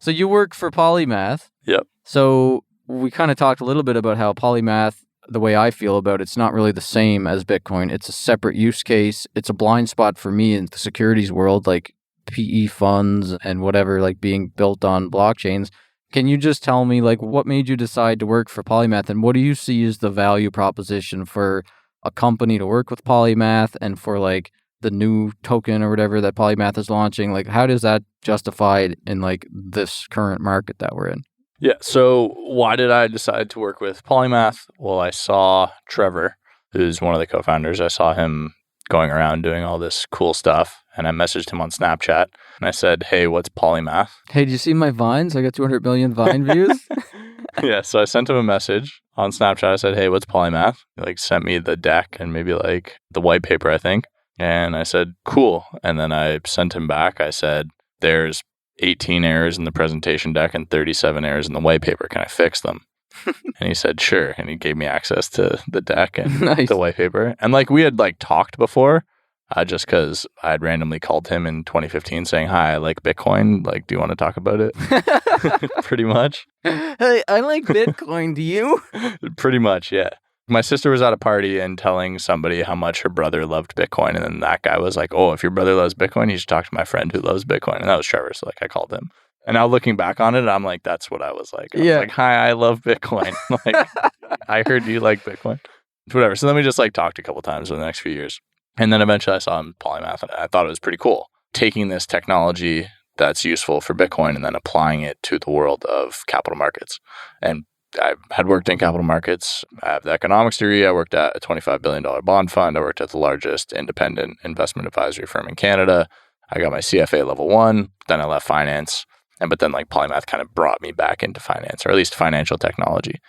So you work for Polymath. Yep. So we kind of talked a little bit about how Polymath, the way I feel about it's not really the same as Bitcoin. It's a separate use case. It's a blind spot for me in the securities world, like PE funds and whatever, like being built on blockchains. Can you just tell me, like, what made you decide to work for Polymath, and what do you see as the value proposition for a company to work with Polymath and for, like, the new token or whatever that Polymath is launching? Like, how does that justify in, like, this current market that we're in? Yeah. So why did I decide to work with Polymath? Well, I saw Trevor, who's one of the co-founders. I saw him going around doing all this cool stuff, and I messaged him on Snapchat, and I said, hey, what's Polymath? Hey, did you see my Vines? I got 200 million Vine views. Yeah, so I sent him a message on Snapchat. I said, hey, what's Polymath? He like sent me the deck and maybe like the white paper, I think. And I said, cool. And then I sent him back. I said, there's 18 errors in the presentation deck and 37 errors in the white paper. Can I fix them? And he said, sure. And he gave me access to the deck and Nice. the white paper. And like we had like talked before, just because I had randomly called him in 2015 saying, hi, I like Bitcoin. Like, do you want to talk about it? Pretty much. Hey, I like Bitcoin. Do you? Pretty much, yeah. My sister was at a party and telling somebody how much her brother loved Bitcoin. And then that guy was like, oh, if your brother loves Bitcoin, you should talk to my friend who loves Bitcoin. And that was Trevor. So like I called him. And now looking back on it, I'm like, that's what I was like. I was like, hi, I love Bitcoin. Like, I heard you like Bitcoin. Whatever. So then we just like talked a couple times in the next few years. And then eventually I saw him Polymath, and I thought it was pretty cool. Taking this technology that's useful for Bitcoin and then applying it to the world of capital markets. And I had worked in capital markets. I have the economics degree. I worked at a $25 billion bond fund. I worked at the largest independent investment advisory firm in Canada. I got my CFA level 1. Then I left finance. But then like Polymath kind of brought me back into finance, or at least financial technology.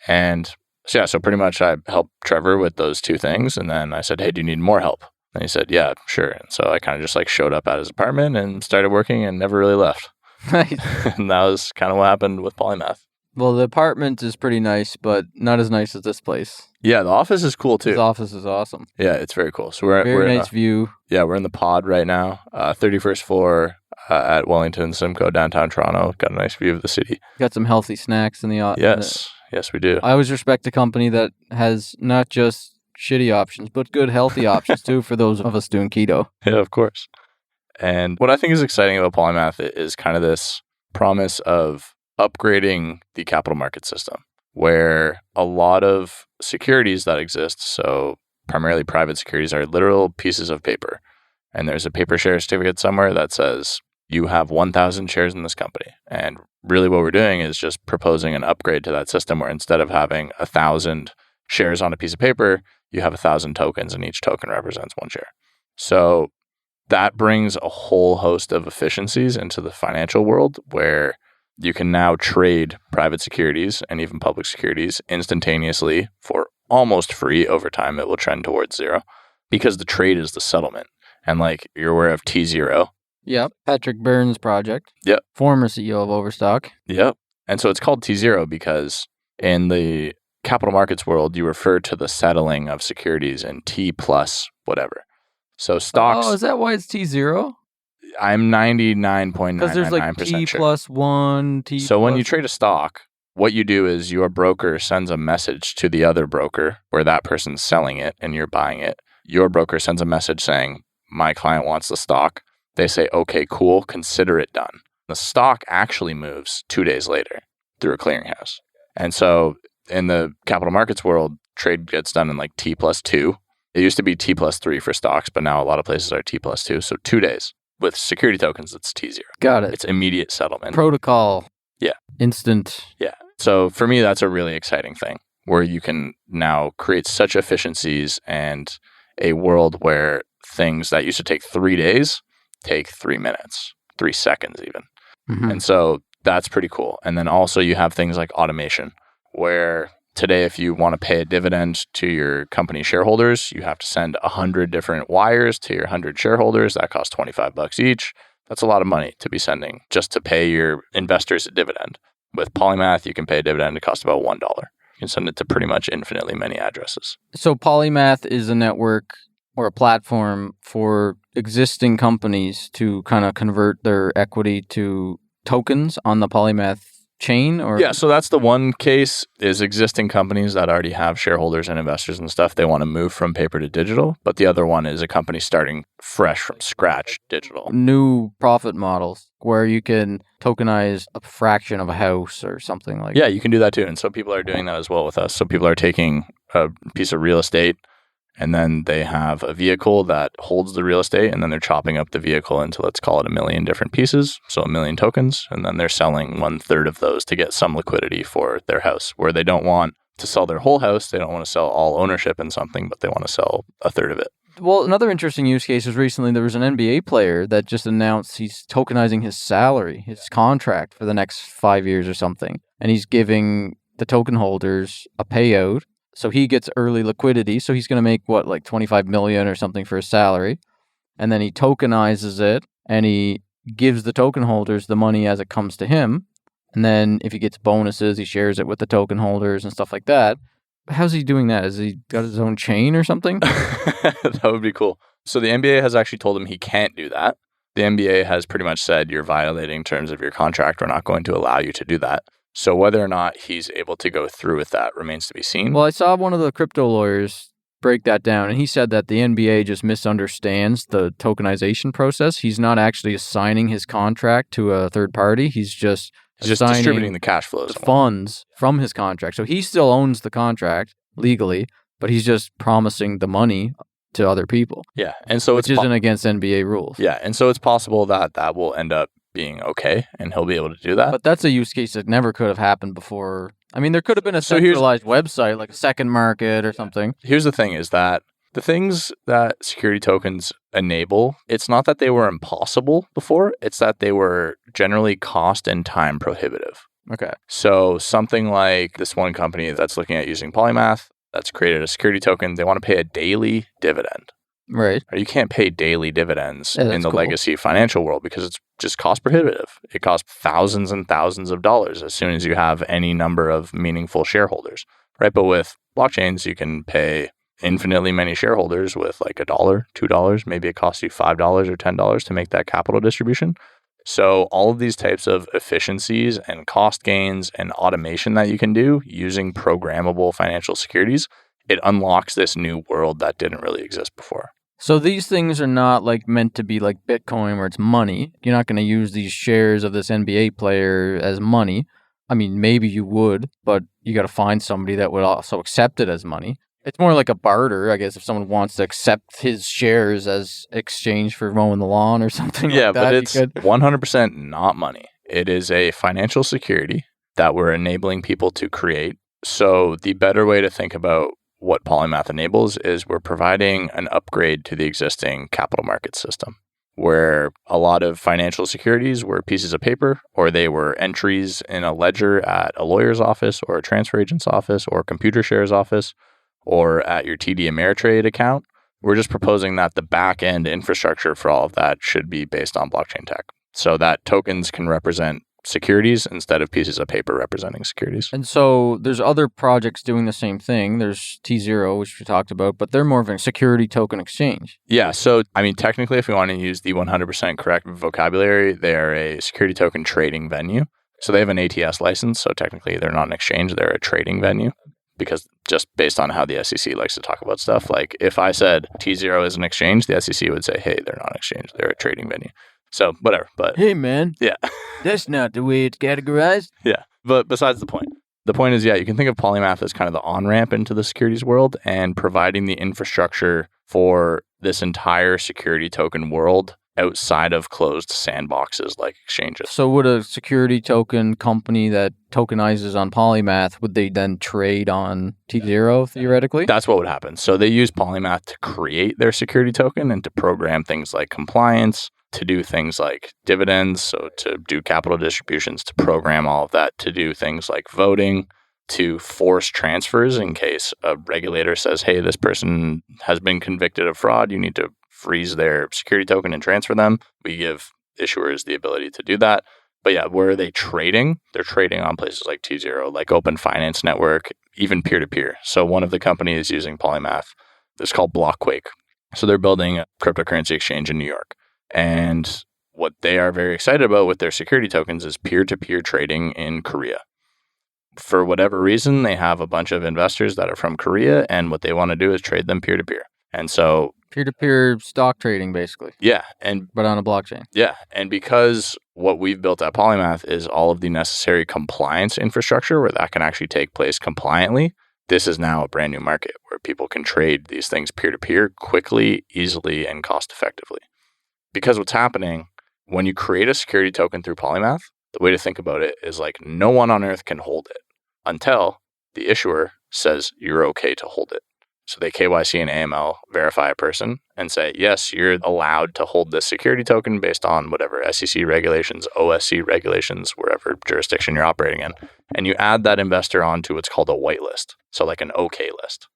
And so yeah, so pretty much I helped Trevor with those two things. And then I said, hey, do you need more help? And he said, yeah, sure. And so I kind of just like showed up at his apartment and started working and never really left. Nice. And that was kind of what happened with Polymath. Well, the apartment is pretty nice, but not as nice as this place. Yeah, the office is cool too. His office is awesome. Yeah, it's very cool. So we're Very in nice view. Yeah, we're in the pod right now, 31st floor at Wellington Simcoe, downtown Toronto. Got a nice view of the city. Got some healthy snacks in the office. Yes, we do. I always respect a company that has not just shitty options, but good, healthy options too for those of us doing keto. Yeah, of course. And what I think is exciting about Polymath is kind of this promise of upgrading the capital market system, where a lot of securities that exist, so primarily private securities, are literal pieces of paper. And there's a paper share certificate somewhere that says you have 1,000 shares in this company. And really what we're doing is just proposing an upgrade to that system where instead of having 1,000 shares on a piece of paper, you have 1,000 tokens and each token represents one share. So that brings a whole host of efficiencies into the financial world where you can now trade private securities and even public securities instantaneously for almost free. Over time, it will trend towards zero because the trade is the settlement. And like you're aware of T0. Yep. Patrick Byrne's project. Yep. Former CEO of Overstock. Yep. And so it's called T0 because in the capital markets world, you refer to the settling of securities in T plus whatever. So stocks. Oh, is that why it's T0? I'm 99.999% Because there's like T sure. plus 1, T So plus... when you trade a stock, what you do is your broker sends a message to the other broker where that person's selling it and you're buying it. Your broker sends a message saying, my client wants the stock. They say, okay, cool, consider it done. The stock actually moves 2 days later through a clearinghouse. And so in the capital markets world, trade gets done in like T plus 2. It used to be T plus 3 for stocks, but now a lot of places are T plus 2. So 2 days. With security tokens, it's T0. Got it. It's immediate settlement. Protocol. Yeah. Instant. Yeah. So for me, that's a really exciting thing where you can now create such efficiencies and a world where things that used to take 3 days take 3 minutes, 3 seconds even. Mm-hmm. And so that's pretty cool. And then also you have things like automation where today, if you want to pay a dividend to your company shareholders, you have to send 100 different wires to your 100 shareholders. That costs $25 each. That's a lot of money to be sending just to pay your investors a dividend. With Polymath, you can pay a dividend. It costs about $1. You can send it to pretty much infinitely many addresses. So Polymath is a network or a platform for existing companies to kind of convert their equity to tokens on the Polymath chain? Or Yeah, so that's the one case is existing companies that already have shareholders and investors and stuff. They want to move from paper to digital. But the other one is a company starting fresh from scratch digital. new profit models where you can tokenize a fraction of a house or something like Yeah, you can do that too. And so people are doing that as well with us. So people are taking a piece of real estate and then they have a vehicle that holds the real estate and then they're chopping up the vehicle into, let's call it 1 million different pieces. So 1 million tokens. And then they're selling 1/3 of those to get some liquidity for their house where they don't want to sell their whole house. They don't want to sell all ownership in something, but they want to sell 1/3 of it. Well, another interesting use case was recently there was an NBA player that just announced he's tokenizing his salary, his contract for the next 5 years or something. And he's giving the token holders a payout. So he gets early liquidity. So he's going to make like 25 million or something for his salary. And then he tokenizes it and he gives the token holders the money as it comes to him. And then if he gets bonuses, he shares it with the token holders and stuff like that. How's he doing that? Has he got his own chain or something? That would be cool. So the NBA has actually told him he can't do that. The NBA has pretty much said you're violating terms of your contract. We're not going to allow you to do that. So whether or not he's able to go through with that remains to be seen. Well, I saw one of the crypto lawyers break that down, and he said that the NBA just misunderstands the tokenization process. He's not actually assigning his contract to a third party. He's just distributing the cash flows. The funds from his contract. So he still owns the contract legally, but he's just promising the money to other people. Yeah. And so which isn't against NBA rules. Yeah. And so it's possible that that will end up being okay and he'll be able to do that. But that's a use case that never could have happened before. I mean, there could have been a centralized website like a second market or something. Here's the thing is that the things that security tokens enable, it's not that they were impossible before, it's that they were generally cost and time prohibitive. Okay. So something like this one company that's looking at using Polymath, that's created a security token, they want to pay a daily dividend. Right. You can't pay daily dividends in the legacy financial world because it's just cost prohibitive. It costs thousands and thousands of dollars as soon as you have any number of meaningful shareholders, right? But with blockchains, you can pay infinitely many shareholders with like $1, $2, maybe it costs you $5 or $10 to make that capital distribution. So all of these types of efficiencies and cost gains and automation that you can do using programmable financial securities, it unlocks this new world that didn't really exist before. So these things are not like meant to be like Bitcoin where it's money. You're not going to use these shares of this NBA player as money. I mean, maybe you would, but you got to find somebody that would also accept it as money. It's more like a barter, I guess, if someone wants to accept his shares as exchange for mowing the lawn or something like that. Yeah, but it's 100% not money. It is a financial security that we're enabling people to create. So the better way to think about what Polymath enables is we're providing an upgrade to the existing capital market system, where a lot of financial securities were pieces of paper, or they were entries in a ledger at a lawyer's office or a transfer agent's office or a computer shares office, or at your TD Ameritrade account. We're just proposing that the back-end infrastructure for all of that should be based on blockchain tech, so that tokens can represent securities instead of pieces of paper representing securities. And so there's other projects doing the same thing. There's T0, which we talked about, but they're more of a security token exchange. Yeah. So, I mean, technically, if we want to use the 100% correct vocabulary, they're a security token trading venue. So they have an ATS license. So technically, they're not an exchange. They're a trading venue. Because just based on how the SEC likes to talk about stuff, like if I said T0 is an exchange, the SEC would say, hey, they're not an exchange. They're a trading venue. So whatever, but hey, man. Yeah. That's not the way it's categorized. Yeah. But besides the point. The point is, yeah, you can think of Polymath as kind of the on-ramp into the securities world and providing the infrastructure for this entire security token world outside of closed sandboxes like exchanges. So would a security token company that tokenizes on Polymath, would they then trade on T0 theoretically? That's what would happen. So they use Polymath to create their security token and to program things like compliance, to do things like dividends, so to do capital distributions, to program all of that, to do things like voting, to force transfers in case a regulator says, hey, this person has been convicted of fraud, you need to freeze their security token and transfer them. We give issuers the ability to do that. But yeah, where are they trading? They're trading on places like T0, like Open Finance Network, even peer-to-peer. So one of the companies using Polymath is called Blockwake. So they're building a cryptocurrency exchange in New York. And what they are very excited about with their security tokens is peer-to-peer trading in Korea. For whatever reason, they have a bunch of investors that are from Korea, and what they want to do is trade them peer-to-peer. And so peer-to-peer stock trading, basically. Yeah. But on a blockchain. Yeah. And because what we've built at Polymath is all of the necessary compliance infrastructure where that can actually take place compliantly, this is now a brand new market where people can trade these things peer-to-peer quickly, easily, and cost-effectively. Because what's happening, when you create a security token through Polymath, the way to think about it is like no one on earth can hold it until the issuer says you're okay to hold it. So they KYC and AML verify a person and say, yes, you're allowed to hold this security token based on whatever SEC regulations, OSC regulations, wherever jurisdiction you're operating in. And you add that investor onto what's called a whitelist. So like an OK list.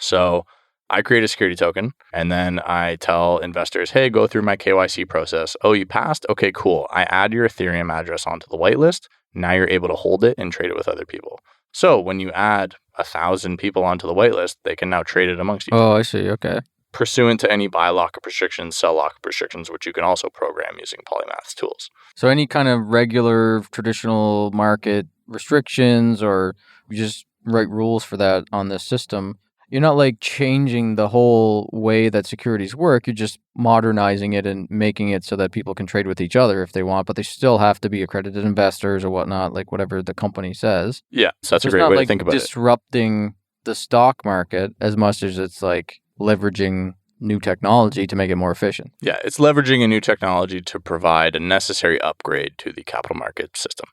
So I create a security token and then I tell investors, hey, go through my KYC process. Oh, you passed? Okay, cool. I add your Ethereum address onto the whitelist. Now you're able to hold it and trade it with other people. So when you add 1,000 people onto the whitelist, they can now trade it amongst each other. Oh, I see. Okay. Pursuant to any buy lock-up restrictions, sell lock-up restrictions, which you can also program using Polymath's tools. So any kind of regular traditional market restrictions, or you just write rules for that on this system, you're not like changing the whole way that securities work. You're just modernizing it and making it so that people can trade with each other if they want, but they still have to be accredited investors or whatnot, like whatever the company says. Yeah, so that's a great way to think about it. It's not disrupting the stock market as much as it's like leveraging new technology to make it more efficient. Yeah, it's leveraging a new technology to provide a necessary upgrade to the capital market system.